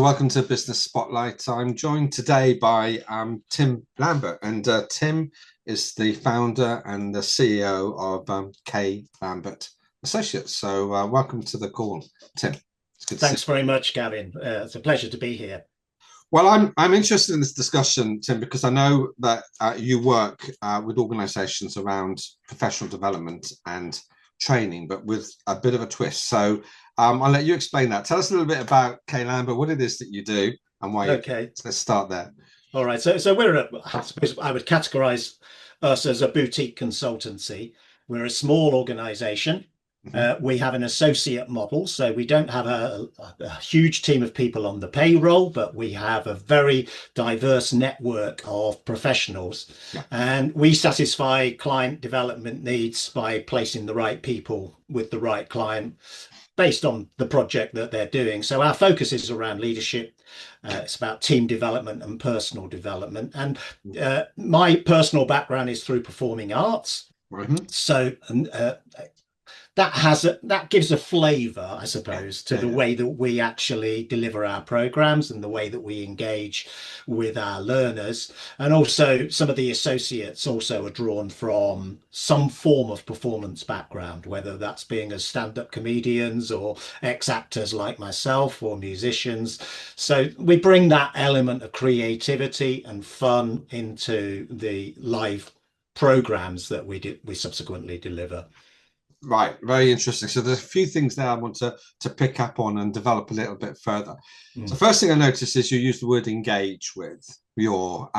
welcome to Business Spotlight. I'm joined today by Tim Lambert, and Tim is the founder and the CEO of K Lambert Associates. So welcome to the call, Tim. It's good to see you. Thanks very much, Gavin. It's a pleasure to be here. Well, I'm interested in this discussion, Tim, because I know that you work with organisations around professional development and training, but with a bit of a twist. So I'll let you explain that. Tell us a little bit about K Lambert, what it is that you do, and why. Okay. Let's start there. All right. So I suppose I would categorize us as a boutique consultancy. We're a small organization. We have an associate model, so we don't have a huge team of people on the payroll, but we have a very diverse network of professionals. Yeah. And we satisfy client development needs by placing the right people with the right client based on the project that they're doing. So our focus is around leadership. It's about team development and personal development. And my personal background is through performing arts. So that gives a flavour, I suppose, to the way that we actually deliver our programs and the way that we engage with our learners. And also some of the associates also are drawn from some form of performance background, whether that's being as stand-up comedians or ex-actors like myself or musicians. So we bring that element of creativity and fun into the live programs that we subsequently deliver. Right, very interesting. So there's a few things there I want to pick up on and develop a little bit further. So first thing I noticed is you use the word engage with your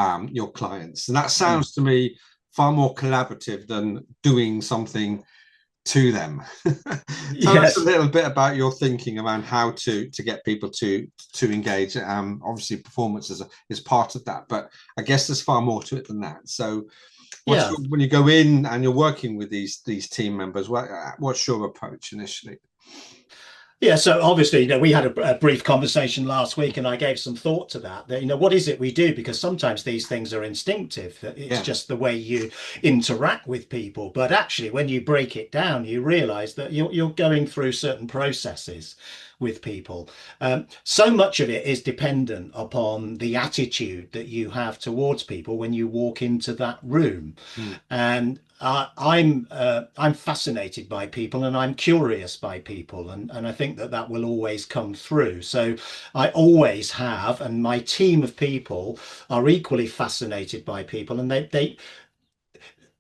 clients, and that sounds to me far more collaborative than doing something to them. Tell us a little bit about your thinking around how to get people to engage. Obviously, performance is part of that, but I guess there's far more to it than that. So when you go in and you're working with these team members, what's your approach initially? Yeah, so obviously, we had a brief conversation last week, and I gave some thought to that. What is it we do? Because sometimes these things are instinctive. It's just the way you interact with people. But actually, when you break it down, you realize that you're going through certain processes with people. So much of it is dependent upon the attitude that you have towards people when you walk into that room. And I'm fascinated by people, and I'm curious by people, and I think that will always come through. So I always have, and my team of people are equally fascinated by people, and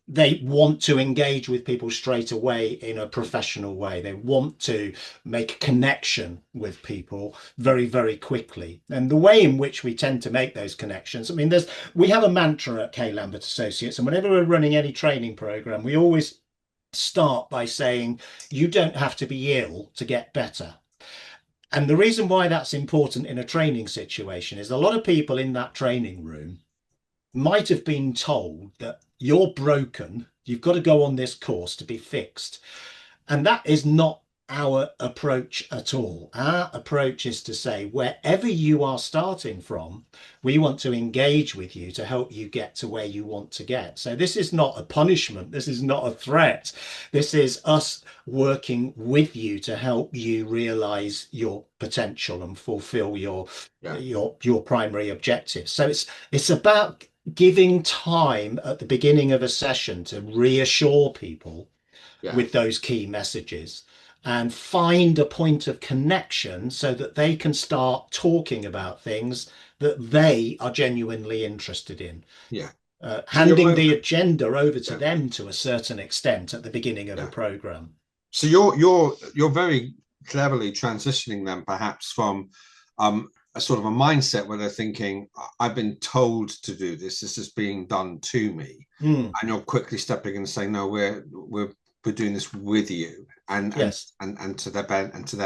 they want to engage with people straight away in a professional way. They want to make a connection with people very, very quickly. And the way in which we tend to make those connections, we have a mantra at K Lambert Associates, and whenever we're running any training program, we always start by saying, you don't have to be ill to get better. And the reason why that's important in a training situation is a lot of people in that training room might have been told that you're broken, you've got to go on this course to be fixed. And that is not our approach at all. Our approach is to say, wherever you are starting from, we want to engage with you to help you get to where you want to get. So this is not a punishment. This is not a threat. This is us working with you to help you realize your potential and fulfill your primary objectives. So it's about giving time at the beginning of a session to reassure people with those key messages and find a point of connection so that they can start talking about things that they are genuinely interested in. Handing the agenda over to them to a certain extent at the beginning of a program. So you're very cleverly transitioning them perhaps from a sort of a mindset where they're thinking, I've been told to do this is being done to me, and you're quickly stepping in and saying, no, we're doing this with you, and to their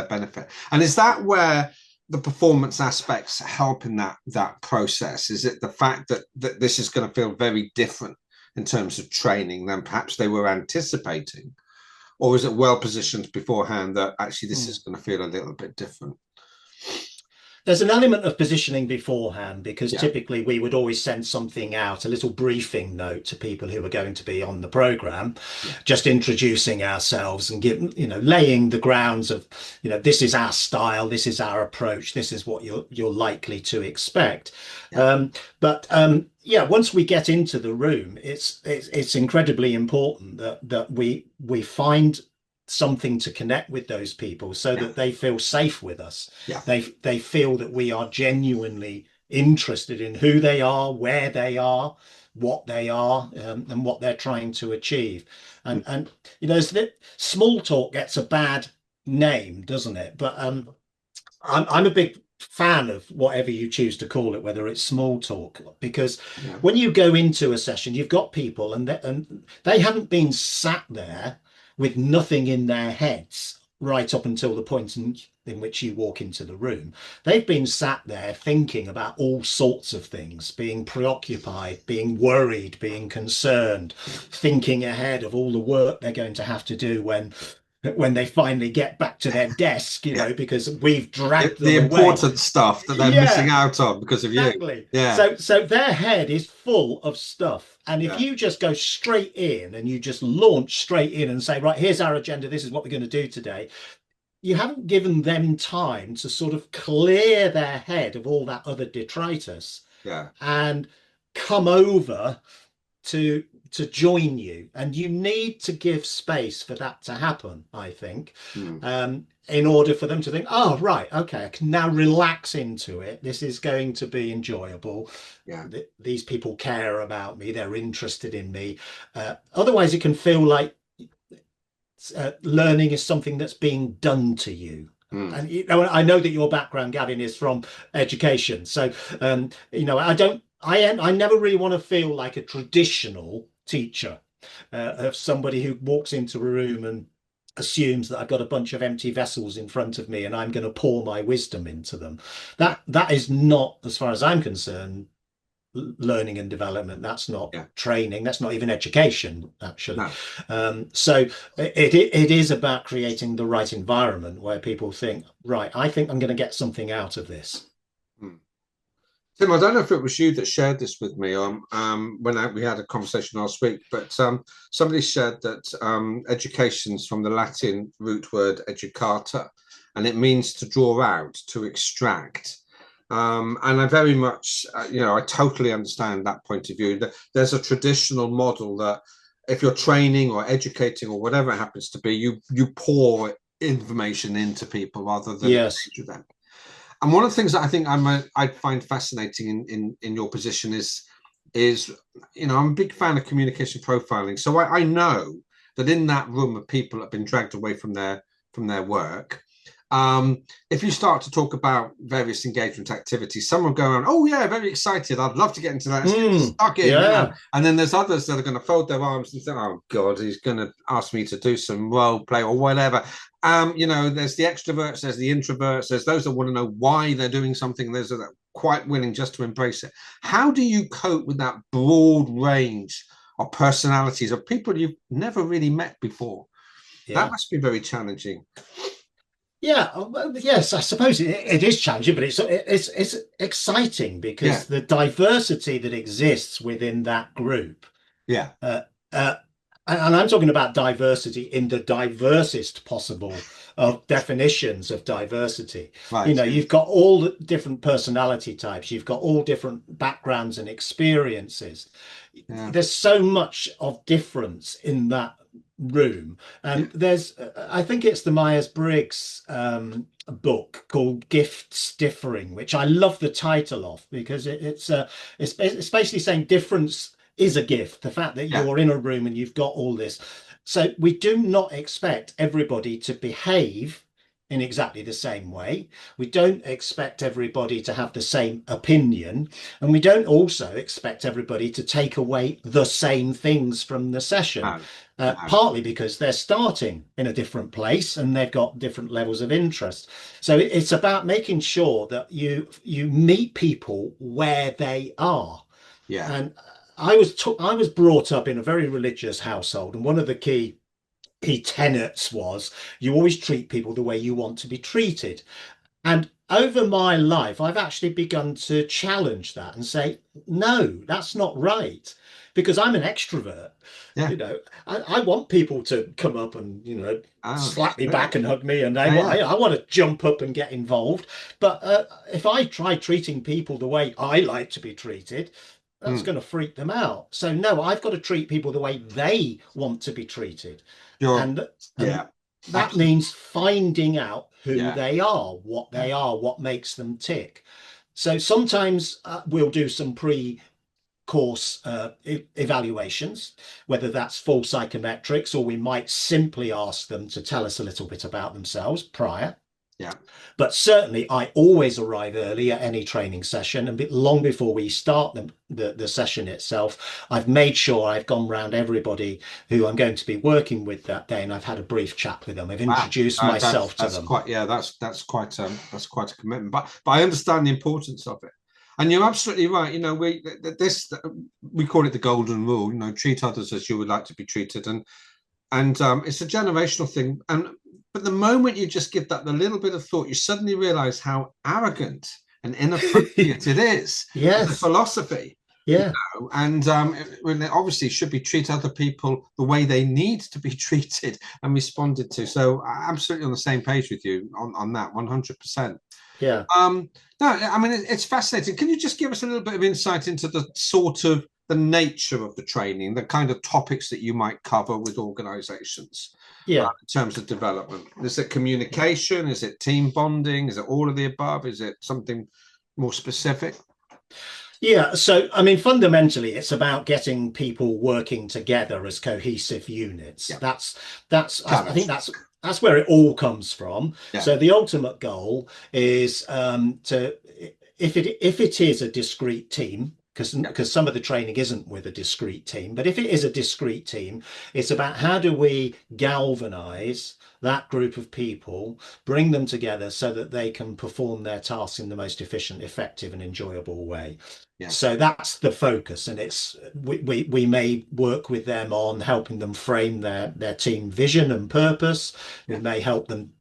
benefit. And is that where the performance aspects help in that process? Is it the fact that this is going to feel very different in terms of training than perhaps they were anticipating, or is it well positioned beforehand that actually this is going to feel a little bit different? There's an element of positioning beforehand, because Yeah, typically we would always send something out, a little briefing note to people who are going to be on the program, yeah, just introducing ourselves and giving, laying the grounds of, this is our style, this is our approach, this is what you're likely to expect. yeah, But yeah, once we get into the room, it's incredibly important that we find something to connect with those people so yeah, that they feel safe with us. yeah. They feel that we are genuinely interested in who they are, where they are, what they are, and what they're trying to achieve. Mm. And small talk gets a bad name, doesn't it? But I'm a big fan of whatever you choose to call it, whether it's small talk, because Yeah, when you go into a session, you've got people and they haven't been sat there with nothing in their heads right up until the point in which you walk into the room. They've been sat there thinking about all sorts of things, being preoccupied, being worried, being concerned, thinking ahead of all the work they're going to have to do when they finally get back to their desk, yeah. because we've dragged The them away. important stuff that they're missing Yeah, out on because of you. exactly. Yeah, So their head is full of stuff. And if yeah, you just go straight in and you just launch straight in and say, right, here's our agenda, this is what we're going to do today, you haven't given them time to sort of clear their head of all that other detritus yeah. and come over to join you. And you need to give space for that to happen, I think, Mm. in order for them to think, oh, right, okay, I can now relax into it. This is going to be enjoyable. Yeah. These people care about me. They're interested in me. Otherwise, it can feel like learning is something that's being done to you. Mm. And I know that your background, Gavin, is from education. So I never really want to feel like a traditional teacher, of somebody who walks into a room and assumes that I've got a bunch of empty vessels in front of me and I'm going to pour my wisdom into them. Yeah. That is not, as far as I'm concerned, learning and development. That's not Yeah. training. That's not even education, actually. No. So it is about creating the right environment where people think, right, I think I'm going to get something out of this. Mm. Tim, I don't know if it was you that shared this with me when we had a conversation last week, but somebody shared that education's from the Latin root word educata, and it means to draw out, to extract. And I very much, I totally understand that point of view. There's a traditional model that if you're training or educating or whatever it happens to be, you pour information into people rather than engage with them. And one of the things that I think I find fascinating in your position is I'm a big fan of communication profiling. So I know that in that room of people that have been dragged away from their work, if you start to talk about various engagement activities, some will go around, oh yeah, very excited, I'd love to get into that, stuck in, yeah. And then there's others that are going to fold their arms and say, oh god, he's going to ask me to do some role play or whatever. There's the extroverts, there's the introverts, there's those that want to know why they're doing something, there's that are quite willing just to embrace it. How do you cope with that broad range of personalities of people you've never really met before? That must be very challenging. Yeah, yes, I suppose it is challenging, but it's exciting because the diversity that exists within that group. Yeah. And I'm talking about diversity in the diversest possible of definitions of diversity. Right. You've got all the different personality types, you've got all different backgrounds and experiences. Yeah. There's so much of difference in that room. And I think it's the Myers-Briggs book called Gifts Differing, which I love the title of, because it's basically saying difference is a gift. The fact that you're in a room and you've got all this. So we do not expect everybody to behave in exactly the same way. We don't expect everybody to have the same opinion, and we don't also expect everybody to take away the same things from the session. Partly because they're starting in a different place and they've got different levels of interest. So it's about making sure that you meet people where they are. Yeah. And I was brought up in a very religious household, and one of the key tenets was you always treat people the way you want to be treated. And over my life, I've actually begun to challenge that and say, no, that's not right. Because I'm an extrovert. Yeah. I want people to come up and, Oh, slap me absolutely. back and hug me, and Yeah, yeah. I want to jump up and get involved. But if I try treating people the way I like to be treated, that's Mm. going to freak them out. So no, I've got to treat people the way they want to be treated. You're, And and yeah, that absolutely. means finding out who Yeah, they are, what yeah, they are, what makes them tick. So sometimes we'll do some pre-course evaluations, whether that's full psychometrics, or we might simply ask them to tell us a little bit about themselves prior. yeah. But certainly, I always arrive early at any training session, and long before we start the session itself, I've made sure I've gone round everybody who I'm going to be working with that day, and I've had a brief chat with them. I've Wow. introduced That's myself to them. quite, yeah, that's quite a commitment. But I understand the importance of it. And you're absolutely right. We call it the golden rule. Treat others as you would like to be treated, and it's a generational thing. But the moment you just give that the little bit of thought, you suddenly realize how arrogant and inappropriate it is as a Yes. philosophy. Yeah. And when they obviously should be treat other people the way they need to be treated and responded to. So I'm absolutely on the same page with you on that 100%. Yeah. No, I mean, it's fascinating. Can you just give us a little bit of insight into the sort of the nature of the training, the kind of topics that you might cover with organizations Yeah. in terms of development? Is it communication? Is it team bonding? Is it all of the above? Is it something more specific? Yeah, so I mean, fundamentally, it's about getting people working together as cohesive units. Yeah, I think challenge. that's where it all comes from. Yeah, So the ultimate goal is to if it is a discrete team, yeah, because some of the training isn't with a discrete team, but if it is a discrete team, it's about how do we galvanize that group of people, bring them together so that they can perform their tasks in the most efficient, effective, and enjoyable way. yeah, So that's the focus, and it's we may work with them on helping them frame their team vision and purpose. We yeah, may help them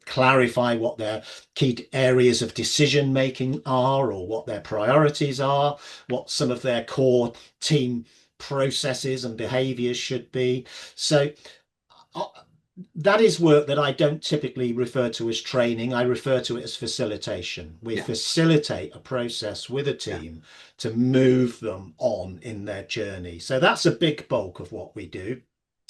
clarify what their key areas of decision making are, or what their priorities are, what some of their core team processes and behaviors should be. So uh, that is work that I don't typically refer to as training. I refer to it as facilitation. We yeah, facilitate a process with a yeah. team to move them on in their journey. So that's a big bulk of what we do.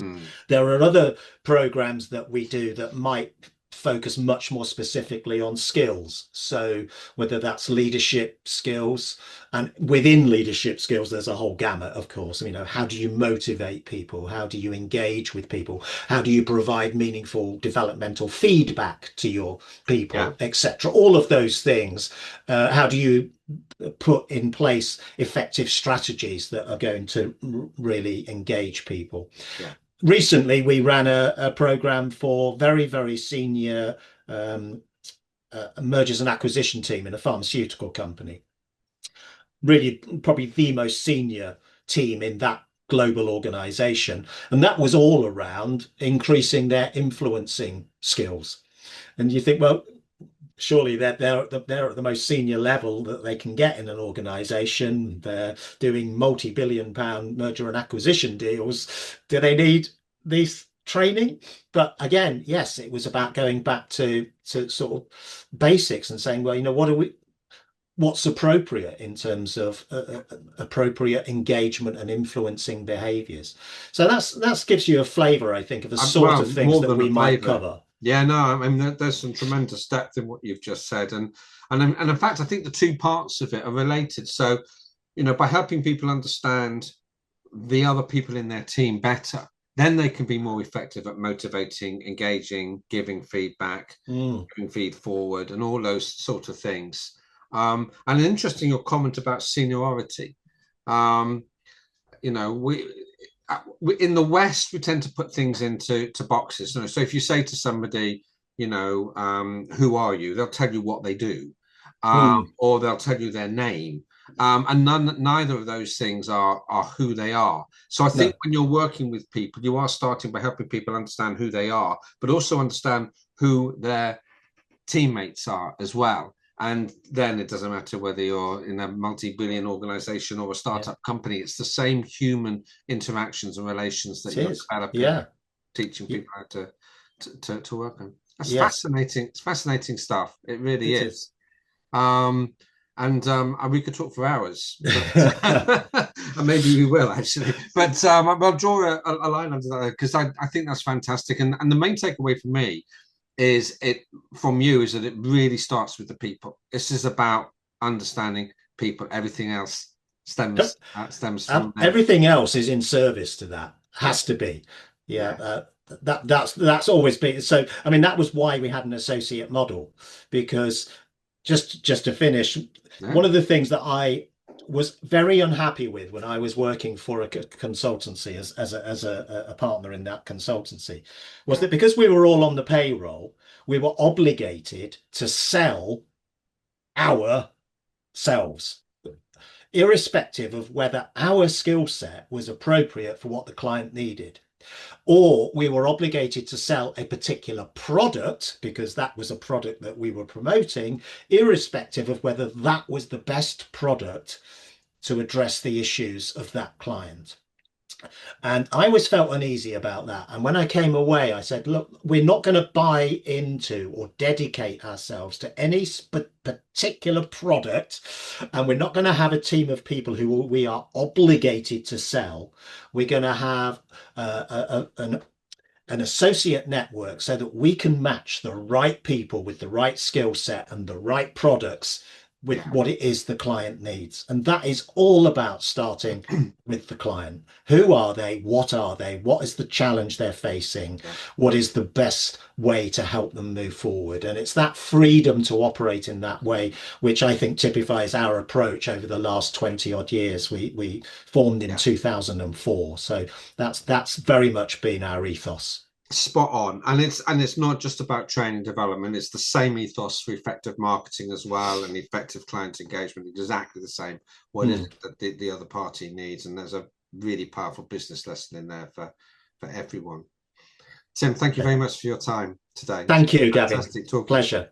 Mm. There are other programs that we do that might focus much more specifically on skills. So whether that's leadership skills, and within leadership skills, there's a whole gamut, of course. How do you motivate people? How do you engage with people? How do you provide meaningful developmental feedback to your Yeah. people, etc.? All of those things. How do you put in place effective strategies that are going to really engage people? Yeah. Recently, we ran a program for very, very senior mergers and acquisition team in a pharmaceutical company. Really, probably the most senior team in that global organization. And that was all around increasing their influencing skills. And you think, well, surely they're at the most senior level that they can get in an organization. They're doing multi-billion pound merger and acquisition deals. Do they need these training? But again, yes, it was about going back to sort of basics and saying, well, what's appropriate in terms of appropriate engagement and influencing behaviors. So that gives you a flavor, I think, of the sort Well, of things more that than a we might flavour. cover. Yeah, no, I mean there's some tremendous depth in what you've just said, and in fact, I think the two parts of it are related. So, by helping people understand the other people in their team better, then they can be more effective at motivating, engaging, giving feedback, Mm. giving feed forward, and all those sort of things. And interesting your comment about seniority. Um, you know, we in the West we tend to put things into boxes. So if you say to somebody, who are you? They'll tell you what they do, Mm. or they'll tell you their name. And neither of those things are who they are. So I think No. when you're working with people, you are starting by helping people understand who they are, but also understand who their teammates are as well. And then it doesn't matter whether you're in a multi-billion organization or a startup company. It's the same human interactions and relations that you're developing, teaching people how to work on. That's fascinating. It's fascinating stuff. It really is. And we could talk for hours, but, and maybe we will actually. But I'll draw a line under that because I think that's fantastic. And the main takeaway for me is from you is that it really starts with the people. This is about understanding people. Everything else stems from there. Everything else is in service to that. Has to be. That's always been so. I mean, that was why we had an associate model, because just to finish, one of the things that I was very unhappy with when I was working for a consultancy as a partner in that consultancy was that because we were all on the payroll, we were obligated to sell ourselves, irrespective of whether our skill set was appropriate for what the client needed. Or we were obligated to sell a particular product because that was a product that we were promoting, irrespective of whether that was the best product to address the issues of that client. And I always felt uneasy about that. And when I came away, I said, look, we're not going to buy into or dedicate ourselves to any particular product. And we're not going to have a team of people who we are obligated to sell. We're going to have an associate network so that we can match the right people with the right skill set and the right products with what it is the client needs. And that is all about starting with the client. Who are they? What are they? What is the challenge they're facing? What is the best way to help them move forward? And it's that freedom to operate in that way, which I think typifies our approach over the last 20 odd years. We formed in 2004. So that's very much been our ethos. Spot on. And it's not just about training development, it's the same ethos for effective marketing as well, and effective client engagement. Exactly the same. What is it that the other party needs? And there's a really powerful business lesson in there for everyone. Tim, thank you very much for your time today. Thank you, Gavin. Pleasure.